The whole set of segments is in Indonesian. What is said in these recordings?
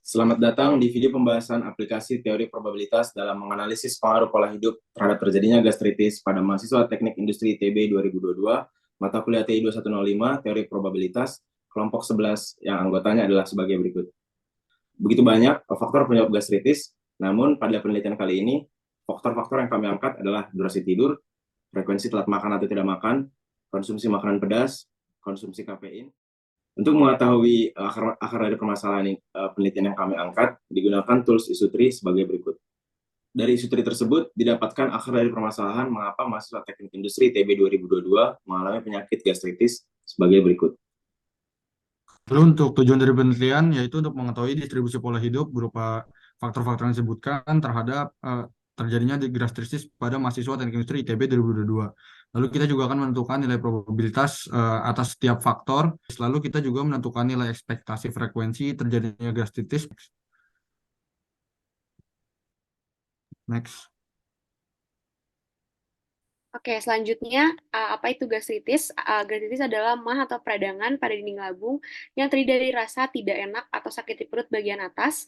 Selamat datang di video pembahasan aplikasi teori probabilitas dalam menganalisis pengaruh pola hidup terhadap terjadinya gastritis pada mahasiswa Teknik Industri ITB 2022, mata kuliah TI 2105, teori probabilitas, kelompok 11 yang anggotanya adalah sebagai berikut. Begitu banyak faktor penyebab gastritis, namun pada penelitian kali ini, faktor-faktor yang kami angkat adalah durasi tidur, frekuensi telat makan atau tidak makan, konsumsi makanan pedas, konsumsi kafein. Untuk mengetahui akar dari permasalahan penelitian yang kami angkat, digunakan tools isu tree sebagai berikut. Dari isu tree tersebut, didapatkan akar dari permasalahan mengapa mahasiswa teknik industri TB 2022 mengalami penyakit gastritis sebagai berikut. Lalu untuk tujuan dari penelitian yaitu untuk mengetahui distribusi pola hidup berupa faktor-faktor yang disebutkan terhadap terjadinya gastritis pada mahasiswa teknik industri ITB 2022. Lalu kita juga akan menentukan nilai probabilitas atas setiap faktor. Lalu kita juga menentukan nilai ekspektasi frekuensi terjadinya gastritis. Next. Oke, selanjutnya apa itu gastritis? Gastritis adalah mah atau peradangan pada dinding lambung yang terdiri dari rasa tidak enak atau sakit di perut bagian atas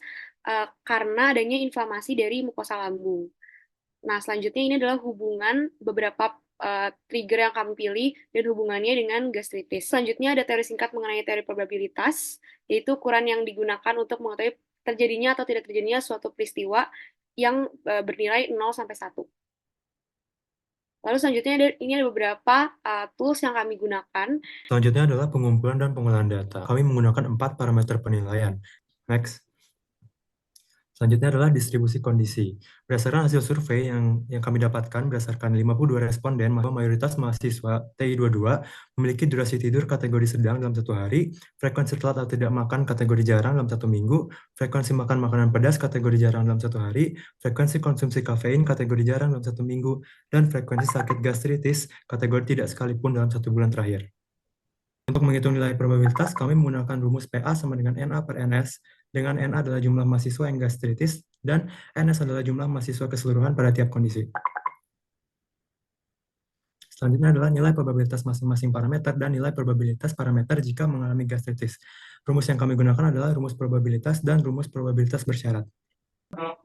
karena adanya inflamasi dari mukosa lambung. Nah, selanjutnya ini adalah hubungan beberapa trigger yang kami pilih dan hubungannya dengan gastritis. Selanjutnya ada teori singkat mengenai teori probabilitas, yaitu ukuran yang digunakan untuk mengetahui terjadinya atau tidak terjadinya suatu peristiwa yang bernilai 0 sampai 1. Lalu selanjutnya ini ada beberapa tools yang kami gunakan. Selanjutnya adalah pengumpulan dan pengolahan data. Kami menggunakan 4 parameter penilaian. Next. Selanjutnya adalah distribusi kondisi. Berdasarkan hasil survei yang kami dapatkan berdasarkan 52 responden, mayoritas mahasiswa TI 22 memiliki durasi tidur kategori sedang dalam 1 hari, frekuensi telat atau tidak makan kategori jarang dalam 1 minggu, frekuensi makan makanan pedas kategori jarang dalam 1 hari, frekuensi konsumsi kafein kategori jarang dalam 1 minggu, dan frekuensi sakit gastritis kategori tidak sekalipun dalam 1 bulan terakhir. Untuk menghitung nilai probabilitas, kami menggunakan rumus PA sama dengan NA per NS, dengan NA adalah jumlah mahasiswa yang gastritis, dan NS adalah jumlah mahasiswa keseluruhan pada tiap kondisi. Selanjutnya adalah nilai probabilitas masing-masing parameter dan nilai probabilitas parameter jika mengalami gastritis. Rumus yang kami gunakan adalah rumus probabilitas dan rumus probabilitas bersyarat.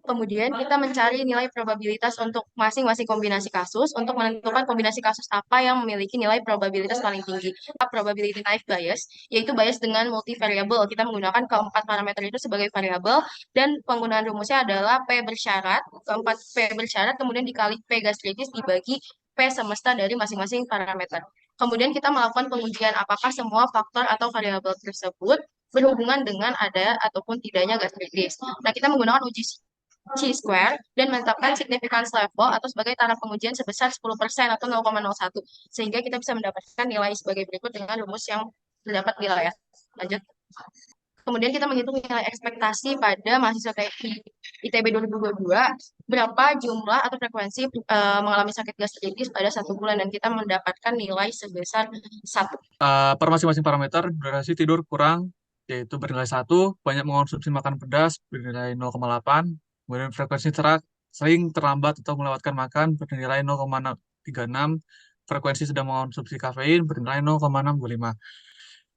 Kemudian kita mencari nilai probabilitas untuk masing-masing kombinasi kasus untuk menentukan kombinasi kasus apa yang memiliki nilai probabilitas paling tinggi. Probability naive bias, yaitu bias dengan multivariable. Kita menggunakan keempat parameter itu sebagai variabel dan penggunaan rumusnya adalah P bersyarat, keempat P bersyarat kemudian dikali P gastritis dibagi P semesta dari masing-masing parameter. Kemudian kita melakukan pengujian apakah semua faktor atau variabel tersebut berhubungan dengan ada ataupun tidaknya gastritis. Nah, kita menggunakan uji chi-square dan menetapkan significance level atau sebagai taraf pengujian sebesar 10% atau 0,01 sehingga kita bisa mendapatkan nilai sebagai berikut dengan rumus yang terdapat di layar. Lanjut. Kemudian kita menghitung nilai ekspektasi pada mahasiswa TI ITB 2022 berapa jumlah atau frekuensi mengalami sakit gastritis pada 1 bulan dan kita mendapatkan nilai sebesar 1. Per masing-masing parameter durasi tidur kurang yaitu bernilai 1, banyak mengonsumsi makan pedas bernilai 0,8, kemudian frekuensi sering terlambat atau melewatkan makan bernilai 0,36, frekuensi sedang mengonsumsi kafein bernilai 0,65.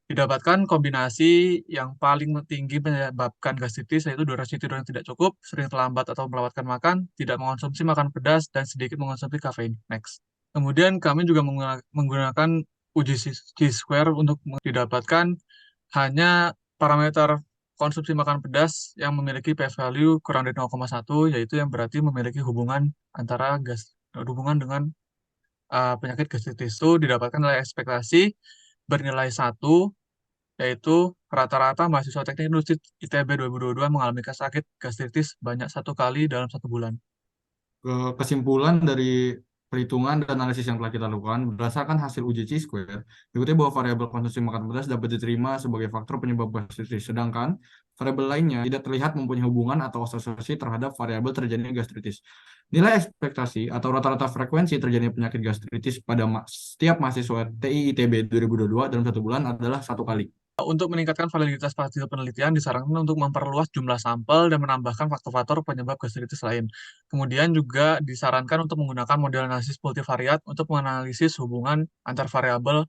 Didapatkan kombinasi yang paling tinggi menyebabkan gastritis yaitu durasi tidur yang tidak cukup, sering terlambat atau melewatkan makan, tidak mengonsumsi makan pedas, dan sedikit mengonsumsi kafein. Next. Kemudian kami juga menggunakan uji chi-square untuk didapatkan hanya parameter konsumsi makan pedas yang memiliki p-value kurang dari 0,1, yaitu yang berarti memiliki hubungan dengan penyakit gastritis. Itu didapatkan oleh ekspektasi bernilai 1, yaitu rata-rata mahasiswa teknik industri ITB 2022 mengalami sakit gastritis banyak 1 kali dalam 1 bulan. Kesimpulan dari perhitungan dan analisis yang telah kita lakukan berdasarkan hasil uji chi-square, dikutip bahwa variabel konsumsi makan pedas dapat diterima sebagai faktor penyebab gastritis, sedangkan variabel lainnya tidak terlihat mempunyai hubungan atau asosiasi terhadap variabel terjadinya gastritis. Nilai ekspektasi atau rata-rata frekuensi terjadinya penyakit gastritis pada setiap mahasiswa TI ITB 2022 dalam 1 bulan adalah 1 kali. Untuk meningkatkan validitas hasil penelitian, disarankan untuk memperluas jumlah sampel dan menambahkan faktor-faktor penyebab gastritis lain. Kemudian juga disarankan untuk menggunakan model analisis multivariat untuk menganalisis hubungan antar variabel.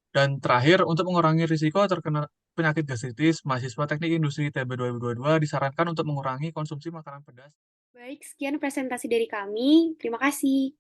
Dan terakhir, untuk mengurangi risiko terkena penyakit gastritis, mahasiswa Teknik Industri ITB 2022 disarankan untuk mengurangi konsumsi makanan pedas. Baik, sekian presentasi dari kami. Terima kasih.